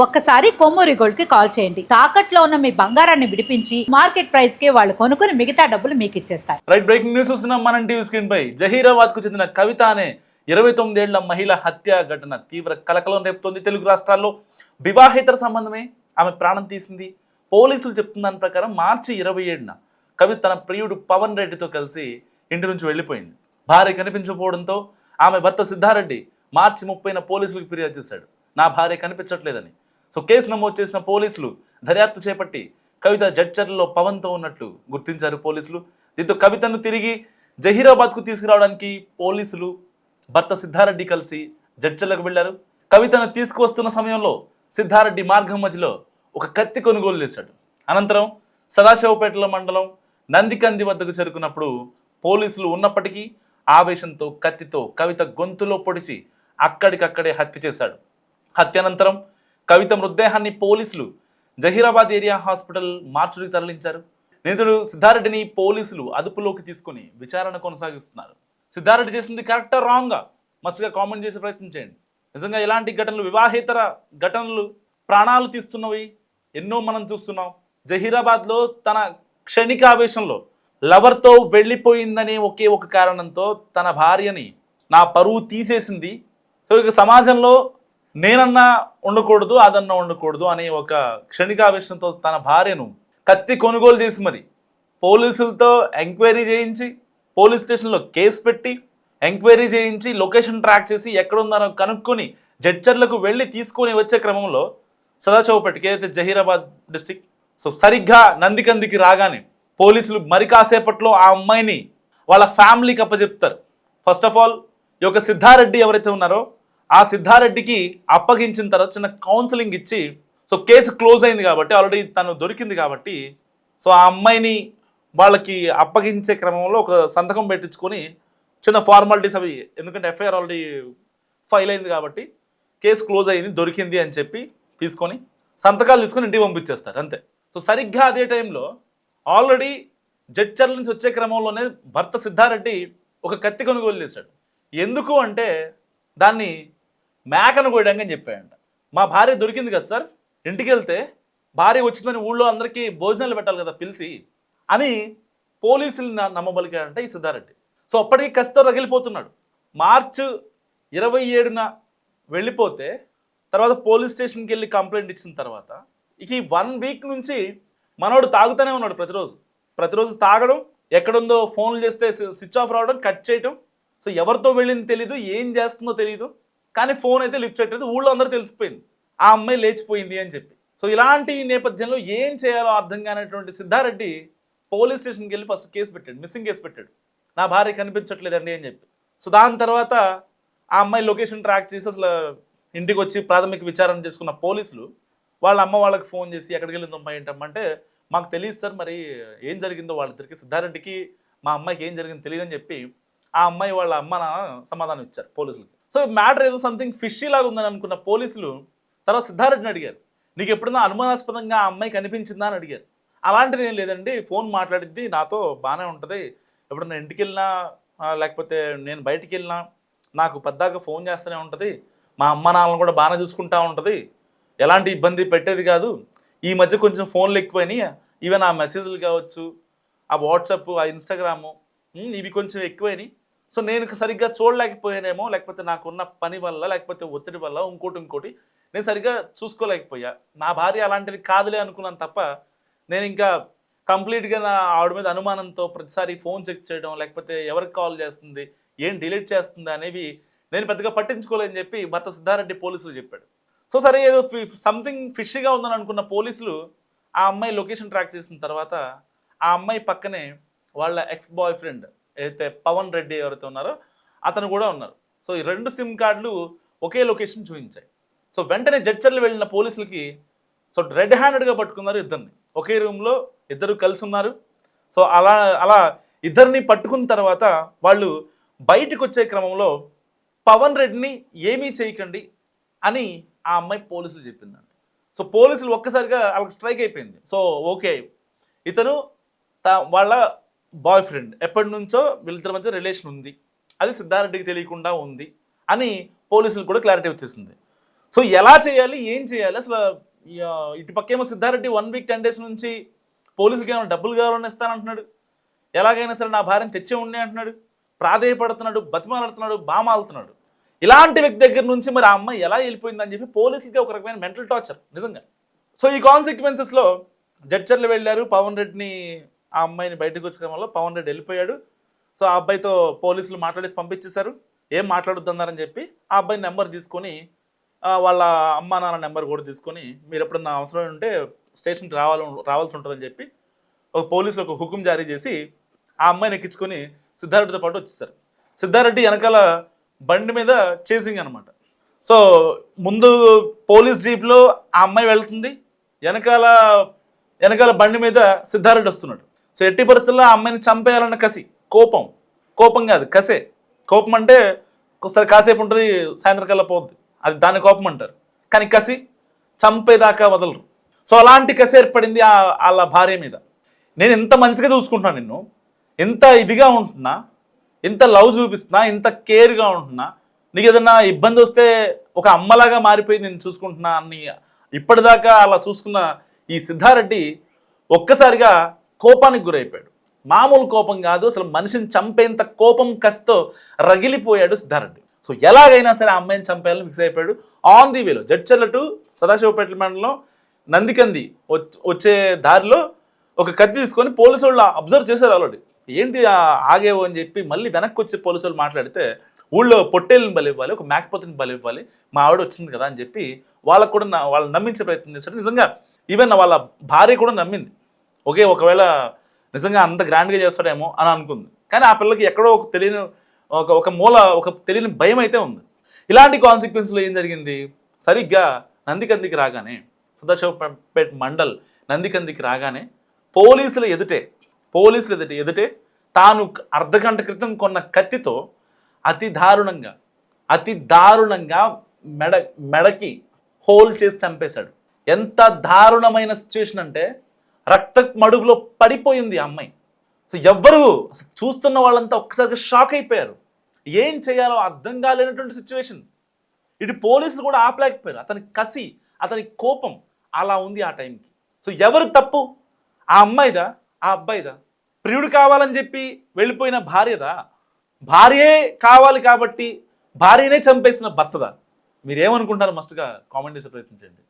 ఒక్కసారి కొమ్మూరి గోల్డ్ కి కాల్ చేయండి. తాకట్లో ఉన్న మీ బంగారాన్ని విడిపించి మార్కెట్ ప్రైస్ కి వాళ్ళు కొనుక్కుని మిగతా డబ్బులు మీకు ఇచ్చేస్తారు. రైట్, బ్రేకింగ్ న్యూస్ వస్తున్నాం మనం టీవీ స్క్రీన్ పై. జహీరాబాద్ కు చెందిన కవిత అనే 29 ఏళ్ల మహిళ హత్య ఘటన తీవ్ర కలకలం రేపుతోంది. తెలుగు రాష్ట్రాల్లో వివాహేతర సంబంధమే ఆమె ప్రాణం తీసింది. పోలీసులు చెప్తున్న దాని ప్రకారం మార్చి 27న కవిత తన ప్రియుడు పవన్ రెడ్డితో కలిసి ఇంటి నుంచి వెళ్ళిపోయింది. భార్య కనిపించకపోవడంతో ఆమె భర్త సిద్ధారెడ్డి మార్చి 30న పోలీసులకు ఫిర్యాదు చేశాడు, నా భార్య కనిపించట్లేదని. సో కేసు నమోదు చేసిన పోలీసులు దర్యాప్తు చేపట్టి కవిత జడ్చర్లలో పవన్తో ఉన్నట్లు గుర్తించారు పోలీసులు. దీంతో కవితను తిరిగి జహీరాబాద్కు తీసుకురావడానికి పోలీసులు భర్త సిద్ధారెడ్డి కలిసి జడ్చర్లకు వెళ్లారు. కవితను తీసుకువస్తున్న సమయంలో సిద్ధారెడ్డి మార్గం మధ్యలో ఒక కత్తి కొనుగోలు చేశాడు. అనంతరం సదాశివపేటల మండలం నందికంది వద్దకు చేరుకున్నప్పుడు పోలీసులు ఉన్నప్పటికీ ఆవేశంతో కత్తితో కవిత గొంతులో పొడిచి అక్కడికక్కడే హత్య చేశాడు. హత్య అనంతరం కవిత మృతదేహాన్ని పోలీసులు జహీరాబాద్ ఏరియా హాస్పిటల్ మార్చురికి తరలించారు. నిందితుడు సిద్ధారెడ్డిని పోలీసులు అదుపులోకి తీసుకుని విచారణ కొనసాగిస్తున్నారు. సిద్ధారెడ్డి చేసింది కరెక్టా రాంగా మస్ట్గా కామెంట్ చేసే ప్రయత్నం చేయండి. నిజంగా ఇలాంటి ఘటనలు, వివాహేతర ఘటనలు ప్రాణాలు తీస్తున్నవి ఎన్నో మనం చూస్తున్నాం. జహీరాబాద్లో తన క్షణిక ఆవేశంలో లవర్తో వెళ్ళిపోయిందనే ఒకే ఒక కారణంతో తన భార్యని నా పరువు తీసేసింది. సో ఇక సమాజంలో నేనన్నా ఉండకూడదు, అదన్నా ఉండకూడదు అనే ఒక క్షణికావేశంతో తన భార్యను కత్తి కొనుగోలు చేసి మరి పోలీసులతో ఎంక్వైరీ చేయించి పోలీస్ స్టేషన్లో కేసు పెట్టి ఎంక్వైరీ చేయించి లొకేషన్ ట్రాక్ చేసి ఎక్కడున్నారో కనుక్కొని జడ్చర్లకు వెళ్ళి తీసుకొని వచ్చే క్రమంలో సదాశివపేటకి ఏదైతే జహీరాబాద్ డిస్టిక్, సో సరిగ్గా నందికందికి రాగానే పోలీసులు మరి కాసేపట్లో ఆ అమ్మాయిని వాళ్ళ ఫ్యామిలీకి అప్పచెప్తారు. ఫస్ట్ ఆఫ్ ఆల్ ఈ యొక్క సిద్ధారెడ్డి ఎవరైతే ఉన్నారో ఆ సిద్ధారెడ్డికి అప్పగించిన తర్వాత చిన్న కౌన్సిలింగ్ ఇచ్చి, సో కేసు క్లోజ్ అయింది కాబట్టి ఆల్రెడీ తను దొరికింది కాబట్టి, సో ఆ అమ్మాయిని వాళ్ళకి అప్పగించే క్రమంలో ఒక సంతకం పెట్టించుకొని చిన్న ఫార్మాలిటీస్ అవి, ఎందుకంటే ఎఫ్ఐఆర్ ఆల్రెడీ ఫైల్ అయింది కాబట్టి కేసు క్లోజ్ అయింది, దొరికింది అని చెప్పి తీసుకొని సంతకాలు తీసుకొని ఇంటికి పంపించేస్తారు అంతే. సో సరిగ్గా అదే టైంలో ఆల్రెడీ జడ్చర్ల నుంచి వచ్చే క్రమంలోనే భర్త సిద్ధారెడ్డి ఒక కత్తి కొనుగోలు చేశాడు. ఎందుకు అంటే దాన్ని మేకను కోయడానికి అని చెప్పాడంట. మా భార్య దొరికింది కదా సార్, ఇంటికి వెళ్తే భార్య వచ్చిందని ఊళ్ళో అందరికీ భోజనాలు పెట్టాలి కదా పిలిచి అని పోలీసులు నమ్మబలికాడంట ఈ సిద్ధారెడ్డి. సో అప్పటికి కసితో రగిలిపోతున్నాడు. మార్చి 27న వెళ్ళిపోతే తర్వాత పోలీస్ స్టేషన్కి వెళ్ళి కంప్లైంట్ ఇచ్చిన తర్వాత ఇక ఈ 1 వీక్ నుంచి మనోడు తాగుతూనే ఉన్నాడు. ప్రతిరోజు తాగడం, ఎక్కడుందో ఫోన్లు చేస్తే స్విచ్ ఆఫ్ రావడం, కట్ చేయటం. సో ఎవరితో వెళ్ళింది తెలీదు, ఏం చేస్తుందో తెలీదు, కానీ ఫోన్ అయితే లిఫ్ట్ చేయట్లేదు. ఊళ్ళో అందరూ తెలిసిపోయింది ఆ అమ్మాయి లేచిపోయింది అని చెప్పి. సో ఇలాంటి నేపథ్యంలో ఏం చేయాలో అర్థం కానటువంటి సిద్ధారెడ్డి పోలీస్ స్టేషన్కి వెళ్ళి ఫస్ట్ కేసు పెట్టాడు, మిస్సింగ్ కేసు పెట్టాడు, నా భార్య కనిపించట్లేదండి అని చెప్పి. సో దాని తర్వాత ఆ అమ్మాయి లొకేషన్ ట్రాక్ చేసి అసలు ఇంటికి వచ్చి ప్రాథమిక విచారణ చేసుకున్న పోలీసులు వాళ్ళ అమ్మ వాళ్ళకి ఫోన్ చేసి ఎక్కడికి వెళ్ళింది అమ్మాయి ఏంటమ్మంటే, మాకు తెలియదు సార్, మరి ఏం జరిగిందో వాళ్ళిద్దరికి, సిద్ధారెడ్డికి మా అమ్మాయికి ఏం జరిగిందో తెలియదని చెప్పి ఆ అమ్మాయి వాళ్ళ అమ్మ సమాధానం ఇచ్చారు పోలీసులకి. సో మ్యాటర్ ఏదో సంథింగ్ ఫిషీ లాగా ఉందని అనుకున్న పోలీసులు తర్వాత సిద్ధారెడ్డిని అడిగారు, నీకు ఎప్పుడన్నా అనుమానాస్పదంగా ఆ అమ్మాయి కనిపించిందా అని అడిగారు. అలాంటిది ఏం లేదండి, ఫోన్ మాట్లాడిద్ది, నాతో బాగానే ఉంటుంది, ఎప్పుడన్నా ఇంటికి వెళ్ళినా లేకపోతే నేను బయటికి వెళ్ళినా నాకు పెద్దగా ఫోన్ చేస్తూనే ఉంటుంది, మా అమ్మ నాన్నలు కూడా బాగానే చూసుకుంటూ ఉంటుంది, ఎలాంటి ఇబ్బంది పెట్టేది కాదు. ఈ మధ్య కొంచెం ఫోన్లు ఎక్కువైనాయి, ఈవెన్ ఆ మెసేజ్లు కావచ్చు, ఆ వాట్సాప్, ఆ ఇన్స్టాగ్రాము, ఇవి కొంచెం ఎక్కువైనాయి. సో నేను సరిగ్గా చూడలేకపోయానేమో, లేకపోతే నాకున్న పని వల్ల, లేకపోతే ఒత్తిడి వల్ల, ఇంకోటి నేను సరిగ్గా చూసుకోలేకపోయా. నా భార్య అలాంటిది కాదులే అనుకున్నాను తప్ప, నేను ఇంకా కంప్లీట్గా నా ఆవిడ మీద అనుమానంతో ప్రతిసారి ఫోన్ చెక్ చేయడం, లేకపోతే ఎవరికి కాల్ చేస్తుంది, ఏం డిలీట్ చేస్తుంది అనేవి నేను పెద్దగా పట్టించుకోలేదని చెప్పి భర్త సిద్ధారెడ్డి పోలీసులు చెప్పాడు. సో సరే ఏదో సంథింగ్ ఫిషీగా ఉందని అనుకున్న పోలీసులు ఆ అమ్మాయి లొకేషన్ ట్రాక్ చేసిన తర్వాత ఆ అమ్మాయి పక్కనే వాళ్ళ ఎక్స్ బాయ్ ఫ్రెండ్ అయితే పవన్ రెడ్డి ఎవరైతే ఉన్నారో అతను కూడా ఉన్నారు. సో ఈ 2 సిమ్ కార్డులు ఒకే లొకేషన్ చూపించాయి. సో వెంటనే జడ్చర్లు వెళ్ళిన పోలీసులకి సో రెడ్ హ్యాండెడ్గా పట్టుకున్నారు ఇద్దరిని. ఒకే రూమ్లో ఇద్దరు కలిసి ఉన్నారు. సో అలా ఇద్దరిని పట్టుకున్న తర్వాత వాళ్ళు బయటకు వచ్చే క్రమంలో పవన్ రెడ్డిని ఏమీ చేయకండి అని ఆ అమ్మాయి పోలీసులు చెప్పిందంట. సో పోలీసులు ఒక్కసారిగా వాళ్ళకి స్ట్రైక్ అయిపోయింది. సో ఓకే, ఇతను వాళ్ళ బాయ్ ఫ్రెండ్, ఎప్పటి నుంచో వీళ్ళిద్దరి మధ్య రిలేషన్ ఉంది, అది సిద్ధారెడ్డికి తెలియకుండా ఉంది అని పోలీసులకు కూడా క్లారిటీ వచ్చేసింది. సో ఎలా చేయాలి, ఏం చేయాలి అసలు? ఇటు పక్కేమో సిద్ధారెడ్డి 1 వీక్ 10 డేస్ నుంచి పోలీసులకి ఏమైనా డబ్బులు కావాలని ఇస్తానంటున్నాడు, ఎలాగైనా సరే నా భార్యను తెచ్చే ఉండే అంటున్నాడు, ప్రాధేయపడుతున్నాడు, బతిమాలుతున్నాడు, బామాలుతున్నాడు. ఇలాంటి వ్యక్తి దగ్గర నుంచి మరి ఆ అమ్మాయి ఎలా వెళ్ళిపోయిందని చెప్పి పోలీసులకి ఒక రకమైన మెంటల్ టార్చర్ నిజంగా. సో ఈ కాన్సిక్వెన్సెస్లో జడ్చర్లు వెళ్ళారు, పవన్ రెడ్డిని ఆ అమ్మాయిని బయటకు వచ్చే వల్ల పవన్ రెడ్డి వెళ్ళిపోయాడు. సో ఆ అబ్బాయితో పోలీసులు మాట్లాడేసి పంపించేశారు. ఏం మాట్లాడుతున్నారని చెప్పి ఆ అబ్బాయి నెంబర్ తీసుకొని వాళ్ళ అమ్మా నాన్న నెంబర్ కూడా తీసుకొని మీరు ఎప్పుడన్నా అవసరం ఉంటే స్టేషన్కి రావాల్సి ఉంటుందని చెప్పి ఒక పోలీసులు ఒక హుకుం జారీ చేసి ఆ అమ్మాయిని ఎక్కించుకొని సిద్ధారెడ్డితో పాటు వచ్చేసారు. సిద్ధారెడ్డి వెనకాల బండి మీద చేసింగ్ అనమాట. సో ముందు పోలీస్ జీప్లో ఆ అమ్మాయి వెళ్తుంది, వెనకాల బండి మీద సిద్ధారెడ్డి వస్తున్నాడు. సో ఎట్టి పరిస్థితుల్లో ఆ అమ్మాయిని చంపేయాలన్న కసి, కోపం కాదు కసే. కోపం అంటే ఒకసారి కాసేపు ఉంటుంది, సాయంత్రకల్లా పోద్ది, అది దాని కోపం అంటారు. కానీ కసి చంపేదాకా వదలరు. సో అలాంటి కసి ఏర్పడింది వాళ్ళ భార్య మీద. నేను ఎంత మంచిగా చూసుకుంటున్నా, నిన్ను ఎంత ఇదిగా ఉంటున్నా, ఎంత లవ్ చూపిస్తున్నా, ఎంత కేర్గా ఉంటున్నా, నీకు ఏదన్నా ఇబ్బంది వస్తే ఒక అమ్మలాగా మారిపోయి నేను చూసుకుంటున్నా అని ఇప్పటిదాకా అలా చూసుకున్న ఈ సిద్ధారెడ్డి ఒక్కసారిగా కోపానికి గురైపోయాడు. మామూలు కోపం కాదు, అసలు మనిషిని చంపేంత కోపం కసితో రగిలిపోయాడు సిద్ధారెడ్డి. సో ఎలాగైనా సరే ఆ అమ్మాయిని చంపేయాలని ఫిక్స్ అయిపోయాడు. ఆన్ ది వేలో జడ్చర్ల టు సదాశివపేట మండలం నందికంది వచ్చే దారిలో ఒక కత్తి తీసుకొని పోలీసు వాళ్ళు అబ్జర్వ్ చేశారు ఆల్రెడీ. ఏంటి ఆగేవో అని చెప్పి మళ్ళీ వెనక్కి వచ్చి పోలీసు వాళ్ళు మాట్లాడితే ఊళ్ళో పొట్టేళ్ళని బలి ఇవ్వాలి, ఒక మేకపోతుని బలి ఇవ్వాలి, మా ఆవిడ వచ్చింది కదా అని చెప్పి వాళ్ళకు కూడా వాళ్ళని నమ్మించే ప్రయత్నం చేశాడు. నిజంగా ఈవెన్ వాళ్ళ భార్య కూడా నమ్మింది. ఒకవేళ నిజంగా అంత గ్రాండ్గా చేస్తాడేమో అని అనుకుంది. కానీ ఆ పిల్లకి ఎక్కడో ఒక తెలియని ఒక తెలియని భయం అయితే ఉంది. ఇలాంటి కాన్సిక్వెన్స్లో ఏం జరిగింది, సరిగ్గా నందికందికి రాగానే, సదాశివపేట మండల్ నందికందికి రాగానే పోలీసుల ఎదుటే తాను అర్ధగంట క్రితం కొన్న కత్తితో అతి దారుణంగా మెడకి హోల్ చేసి చంపేశాడు. ఎంత దారుణమైన సిచ్యువేషన్ అంటే రక్త మడుగులో పడిపోయింది ఆ అమ్మాయి. సో ఎవ్వరు అసలు చూస్తున్న వాళ్ళంతా ఒక్కసారిగా షాక్ అయిపోయారు. ఏం చేయాలో అర్థం కాలేనటువంటి సిచ్యువేషన్. ఇటు పోలీసులు కూడా ఆపలేకపోయారు. అతని కసి, అతని కోపం అలా ఉంది ఆ టైంకి. సో ఎవరు తప్పు, ఆ అమ్మాయిదా, ఆ అబ్బాయిదా? ప్రియుడు కావాలని చెప్పి వెళ్ళిపోయిన భార్యదా? భార్యే కావాలి కాబట్టి భార్యనే చంపేసిన భర్తదా? మీరేమనుకుంటారో మస్ట్గా కామెంట్ చేసే ప్రయత్నించండి.